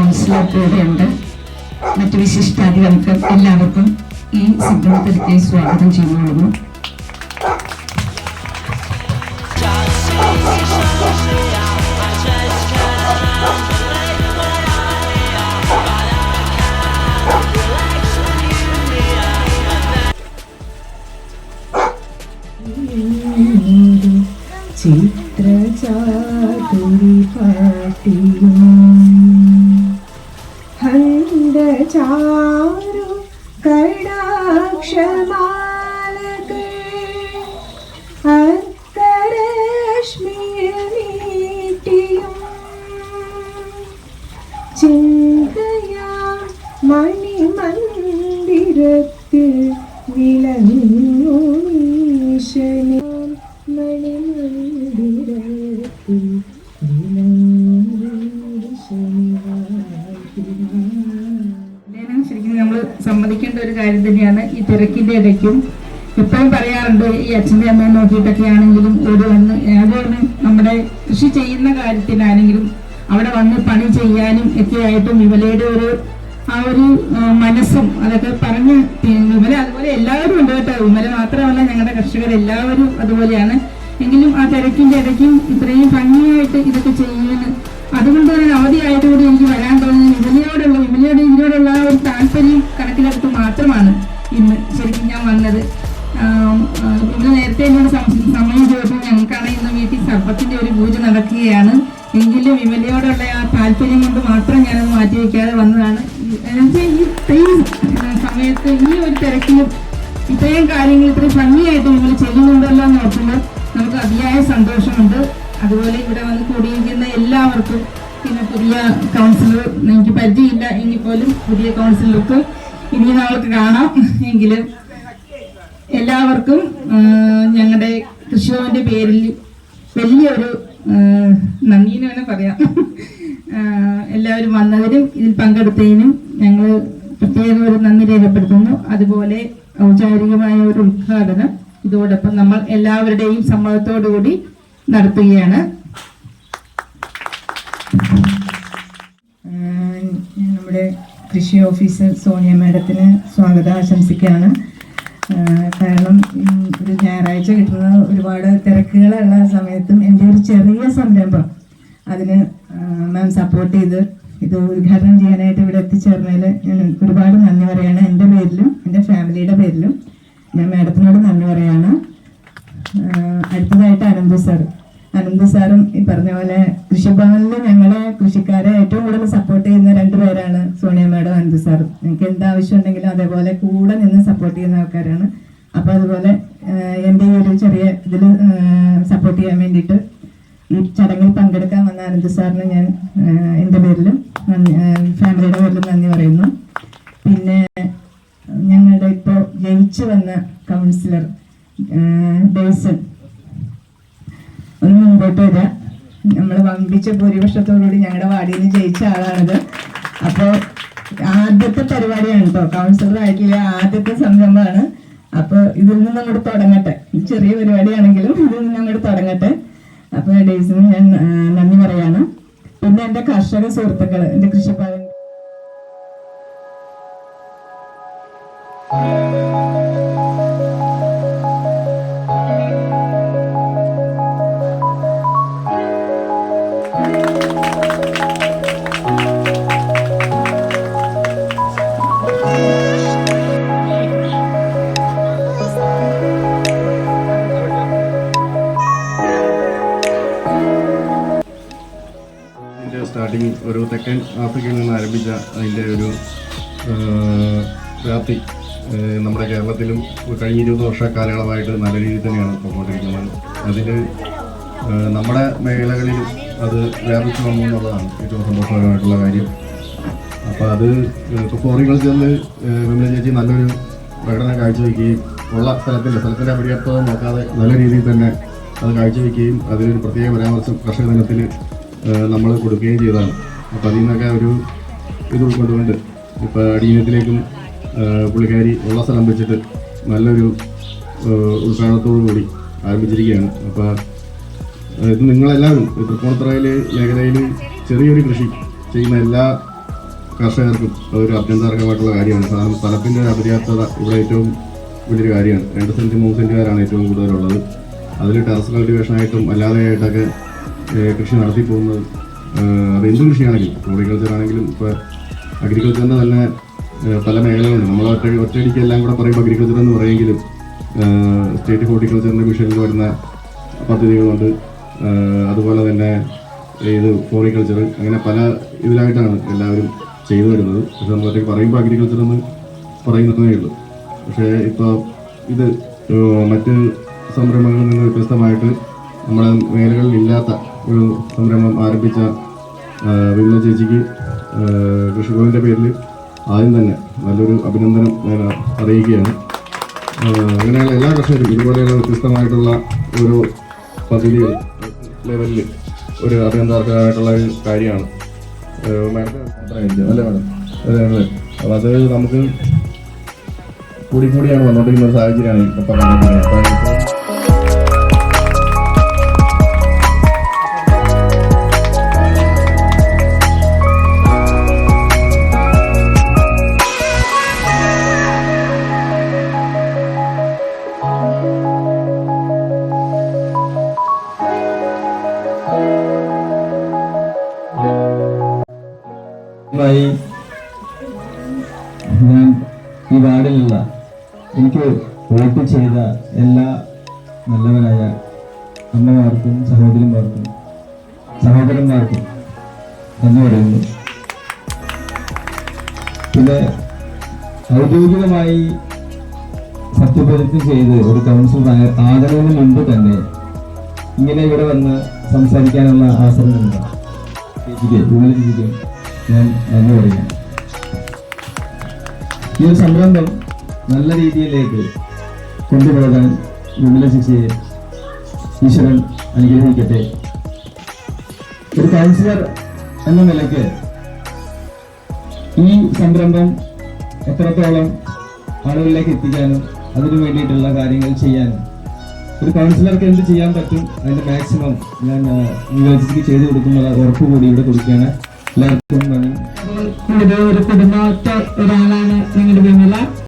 Councillor കൂടെയുണ്ട്. മറ്റു വിശിഷ്ടാതിഥികൾക്ക് എല്ലാവർക്കും ഈ സംഗമത്തിലേക്ക് സ്വാഗതം ചെയ്യുന്നു. ചിത്രചാതുരി പാട്ടിയും ഹന്തചാരു കടാക്ഷമാലകൾ അർക്കരശ്മിയിൽ നീട്ടിയും ചിന്തയാ മണിമന്ദിരത്തിൽ വിളങ്ങു ഈശനെ ശരിക്കും നമ്മൾ സമ്മതിക്കേണ്ട ഒരു കാര്യം തന്നെയാണ്. ഈ തിരക്കിന്റെ ഇടയ്ക്കും എപ്പോഴും പറയാറുണ്ട്, ഈ അച്ഛൻ്റെ അമ്മയെ നോക്കിയിട്ടൊക്കെ ആണെങ്കിലും ഓടി വന്ന് അതുകൊണ്ട് നമ്മുടെ കൃഷി ചെയ്യുന്ന കാര്യത്തിലാണെങ്കിലും അവിടെ വന്ന് പണി ചെയ്യാനും ഒക്കെ ആയിട്ടും വിമലയുടെ ആ ഒരു മനസ്സും അതൊക്കെ പറഞ്ഞ് വിമല അതുപോലെ എല്ലാവരും ഉണ്ട് കേട്ടോ. വിമല മാത്രമല്ല, ഞങ്ങളുടെ കർഷകർ എല്ലാവരും അതുപോലെയാണ്. എങ്കിലും ആ തിരക്കിന്റെ ഇടയ്ക്കും ഇത്രയും ഭംഗിയായിട്ട് ഇതൊക്കെ ചെയ്യുന്നത് അതുകൊണ്ട് തന്നെ അവധിയായതുകൂടി എനിക്ക് വരാൻ തോന്നുന്നത് വിമലയുടെ ഇതിനോടുള്ള ആ ഒരു താല്പര്യം കണക്കിലെടുത്ത് മാത്രമാണ് ഇന്ന് ശരിക്കും ഞാൻ വന്നത്. വിമല നേരത്തെ എന്നോട് സമയം ചോദിച്ചു, ഞങ്ങൾക്കാണ് ഇന്ന് വീട്ടിൽ സർപ്പത്തിന്റെ ഒരു പൂജ നടക്കുകയാണ്. എങ്കിലും വിമലയോടുള്ള ആ താല്പര്യം കൊണ്ട് മാത്രം ഞാനത് മാറ്റിവെക്കാതെ വന്നതാണ്. ഈ സമയത്ത് ഈ ഒരു തിരക്കിലും ഇത്രയും കാര്യങ്ങൾ ഇത്രയും ഭംഗിയായിട്ട് വിമല ചെയ്യുന്നുണ്ടല്ലോ എന്ന് ഓർക്കുമ്പോൾ നമുക്ക് അതിയായ സന്തോഷമുണ്ട്. അതുപോലെ ഇവിടെ വന്ന് കൂടിയിരിക്കുന്ന എല്ലാവർക്കും, പിന്നെ പുതിയ കൗൺസിലർ എനിക്ക് പരിചയമില്ല എങ്കിൽ പോലും പുതിയ കൗൺസിലർക്ക് ഇനി നമ്മൾക്ക് കാണാം. എങ്കിലും എല്ലാവർക്കും ഞങ്ങളുടെ കൃഷിഭവന്റെ പേരിൽ വലിയൊരു നന്ദിന്ന് വേണം പറയാം. എല്ലാവരും വന്നതിനും ഇതിൽ പങ്കെടുത്തതിനും ഞങ്ങൾ പ്രത്യേക ഒരു നന്ദി രേഖപ്പെടുത്തുന്നു. അതുപോലെ ഔപചാരികമായ ഒരു ഉദ്ഘാടനം ഇതോടൊപ്പം നമ്മൾ എല്ലാവരുടെയും സമ്മതത്തോടുകൂടി നടത്തുകയാണ്. നമ്മുടെ കൃഷി ഓഫീസർ സോണിയ മാഡത്തിന് സ്വാഗതം ആശംസിക്കുകയാണ്. കാരണം ഒരു ഞായറാഴ്ച കിട്ടുന്ന ഒരുപാട് തിരക്കുകളുള്ള സമയത്തും എൻ്റെ ഒരു ചെറിയ സംരംഭം അതിന് മാം സപ്പോർട്ട് ചെയ്ത് ഇത് ഉദ്ഘാടനം ചെയ്യാനായിട്ട് ഇവിടെ എത്തിച്ചേർന്നതിൽ ഞാൻ ഒരുപാട് നന്ദി പറയാണ്. എൻ്റെ പേരിലും എൻ്റെ ഫാമിലിയുടെ പേരിലും ഞാൻ മാഡത്തിനോട് നന്ദി പറയാണ്. അടുത്തതായിട്ട് അനന്ത് സാറും ഈ പറഞ്ഞ പോലെ കൃഷിഭവനിൽ ഞങ്ങളെ കൃഷിക്കാരെ ഏറ്റവും കൂടുതൽ സപ്പോർട്ട് ചെയ്യുന്ന രണ്ടുപേരാണ് സോണിയ മാഡം, അനന്ത് സാറും. എനിക്ക് എന്താവശ്യം ഉണ്ടെങ്കിലും അതേപോലെ കൂടെ നിന്ന് സപ്പോർട്ട് ചെയ്യുന്ന ആൾക്കാരാണ്. അപ്പോൾ അതുപോലെ എൻ്റെ ഈ ഒരു ചെറിയ ഇതിൽ സപ്പോർട്ട് ചെയ്യാൻ വേണ്ടിയിട്ട് ഈ ചടങ്ങിൽ പങ്കെടുക്കാൻ വന്ന അനന്ത് സാറിന് ഞാൻ എൻ്റെ പേരിലും ഫാമിലിയുടെ പേരിലും നന്ദി പറയുന്നു. പിന്നെ ഞങ്ങളുടെ ഇപ്പോൾ ജയിച്ചു വന്ന കൗൺസിലർ ഡേയ്സൺ ഒന്ന് മുമ്പോട്ട് വരാം. നമ്മൾ വമ്പിച്ച ഭൂരിപക്ഷത്തോടുകൂടി ഞങ്ങളുടെ വാർഡിൽ നിന്ന് ജയിച്ച ആളാണിത്. അപ്പോൾ ആദ്യത്തെ പരിപാടിയാണ് കേട്ടോ, കൗൺസിലർ ആയിട്ടുള്ള ആദ്യത്തെ സംരംഭമാണ്. അപ്പോൾ ഇതിൽ നിന്ന് അങ്ങോട്ട് തുടങ്ങട്ടെ, ചെറിയ പരിപാടിയാണെങ്കിലും ഇതിൽ നിന്ന് അങ്ങോട്ട് തുടങ്ങട്ടെ. അപ്പോൾ ഡേയ്സിന് ഞാൻ നന്ദി പറയാണ്. പിന്നെ എൻ്റെ കർഷക സുഹൃത്തുക്കൾ, എൻ്റെ കൃഷിഭവൻ സ്റ്റാർട്ടിങ് ഒരു തെക്കൻ ആഫ്രിക്കയിൽ നിന്ന് ആരംഭിച്ച അതിൻ്റെ ഒരു വ്യാപ്തി നമ്മുടെ കേരളത്തിലും കഴിഞ്ഞ 20 വർഷ കാലയളവായിട്ട് നല്ല രീതിയിൽ തന്നെയാണ് പോയിക്കൊണ്ടിരിക്കുന്നത്. അതിൽ നമ്മുടെ മേഖലകളിൽ അത് വ്യാപിച്ചു വന്നു എന്നുള്ളതാണ് ഏറ്റവും സന്തോഷകരമായിട്ടുള്ള കാര്യം. അപ്പോൾ അത് ഇപ്പോൾ ഫ്ലോറിക്കൾച്ചറിൽ വിമല ചേച്ചി നല്ലൊരു പ്രകടനം കാഴ്ചവെക്കുകയും ഉള്ള സ്ഥലത്തിൻ്റെ അപര്യാപ്തത നോക്കാതെ നല്ല രീതിയിൽ തന്നെ അത് കാഴ്ചവെക്കുകയും അതിലൊരു പ്രത്യേക പരാമർശം കർഷക ദിനത്തിൽ നമ്മൾ കൊടുക്കുകയും ചെയ്തതാണ്. അപ്പോൾ അതിൽ നിന്നൊക്കെ ഒരു ഇത് ഉൾക്കൊണ്ടുകൊണ്ട് ഇപ്പോൾ അടിയനത്തിലേക്കും പുള്ളിക്കാരി ഉള്ള സ്ഥലം വെച്ചിട്ട് നല്ലൊരു ഉദ്ഘാടനത്തോടു കൂടി ആരംഭിച്ചിരിക്കുകയാണ്. അപ്പോൾ ഇത് നിങ്ങളെല്ലാവരും തൃപ്പൂണിത്തുറയിൽ മേഖലയിൽ ചെറിയൊരു കൃഷി ചെയ്യുന്ന എല്ലാ കർഷകർക്കും ഒരു അഭ്യന്തരമായിട്ടുള്ള കാര്യമാണ്. കാരണം സ്ഥലത്തിൻ്റെ അപര്യാപ്തത ഇവിടെ ഏറ്റവും വലിയൊരു കാര്യമാണ്. 2 സെൻറ്റ് 3 സെൻറ്റുകാരാണ് ഏറ്റവും കൂടുതലുള്ളത്. അതിൽ ടെറസ് കൾട്ടിവേഷനായിട്ടും അല്ലാതെയായിട്ടൊക്കെ കൃഷി നടത്തി പോകുന്നത്. അത് എന്ത് കൃഷിയാണെങ്കിലും, ഫ്ലോറിക്കൾച്ചർ ആണെങ്കിലും, ഇപ്പോൾ അഗ്രികൾച്ചറിൻ്റെ തന്നെ പല മേഖലകളുണ്ട്. നമ്മൾ ഒറ്റയടിക്ക് എല്ലാം കൂടെ പറയുമ്പോൾ അഗ്രികൾച്ചർ എന്ന് പറയുമെങ്കിലും സ്റ്റേറ്റ് ഹോർട്ടിക്കൾച്ചറിൻ്റെ മിഷനിൽ വരുന്ന പദ്ധതികളുണ്ട്. അതുപോലെ തന്നെ ഇത് ഫ്ലോറിക്കൾച്ചർ, അങ്ങനെ പല ഇതിലായിട്ടാണ് എല്ലാവരും ചെയ്തു വരുന്നത്. പക്ഷെ നമ്മൾ ഒറ്റയ്ക്ക് പറയുമ്പോൾ അഗ്രികൾച്ചർ എന്ന് പറയുന്നതേ ഉള്ളൂ. പക്ഷേ ഇപ്പോൾ ഇത് മറ്റ് സംരംഭങ്ങളിൽ നിന്ന് വ്യത്യസ്തമായിട്ട് നമ്മുടെ മേഖലകളിൽ ഇല്ലാത്ത ഒരു സംരംഭം ആരംഭിച്ച വിമല ചേച്ചിക്ക് കൃഷിഭവൻ്റെ പേരിൽ ആദ്യം തന്നെ നല്ലൊരു അഭിനന്ദനം ഞാൻ അറിയിക്കുകയാണ്. അങ്ങനെയുള്ള എല്ലാ കർഷകരും ഇതുപോലെയുള്ള വ്യത്യസ്തമായിട്ടുള്ള ഓരോ പദ്ധതികൾ ലെവലിൽ ഒരു അഭിനന്ദനാർഹമായിട്ടുള്ള ഒരു കാര്യമാണ്. അല്ലേ മാഡം? അതെ. അപ്പോൾ അത് നമുക്ക് കൂടിയാണ് വന്നുകൊണ്ടിരിക്കുന്ന ഒരു സാഹചര്യമാണ് ഇപ്പം കണ്ടുകൊണ്ടിരിക്കുന്നത്. ഞാൻ ഈ വാർഡിലുള്ള എനിക്ക് വോട്ട് ചെയ്ത എല്ലാ നല്ലവരായ അമ്മമാർക്കും സഹോദരന്മാർക്കും നന്ദി പറയുന്നു. പിന്നെ ഔദ്യോഗികമായി സത്യപ്രതിജ്ഞ ചെയ്ത് ഒരു കൗൺസിൽ ആകുന്നതിന് മുമ്പ് തന്നെ ഇങ്ങനെ ഇവിടെ വന്ന് സംസാരിക്കാനുള്ള അവസരം ഉണ്ടാകും. ചേച്ചിക്ക് ഞാൻ നന്ദി പറയുകയാണ്. ഈ ഒരു സംരംഭം നല്ല രീതിയിലേക്ക് കൊണ്ടുപോകാൻ വിമല ചേച്ചിയെ ഈശ്വരൻ അനുഗ്രഹിക്കട്ടെ. ഒരു കൗൺസിലർ എന്ന നിലയ്ക്ക് ഈ സംരംഭം എത്രത്തോളം ആളുകളിലേക്ക് എത്തിക്കാനും അതിനു വേണ്ടിയിട്ടുള്ള കാര്യങ്ങൾ ചെയ്യാനും ഒരു കൗൺസിലർക്ക് എന്ത് ചെയ്യാൻ പറ്റും അതിന്റെ മാക്സിമം ഞാൻ വിമല ചേച്ചിക്ക് ചെയ്തു കൊടുക്കുന്നുള്ള ഉറപ്പ് കൂടി ഇവിടെ കൊടുക്കുകയാണ്. എല്ലാവർക്കും ഒരു കുടുംബത്തെ ഒരാളാണ് ഞങ്ങളുടെ വിമല.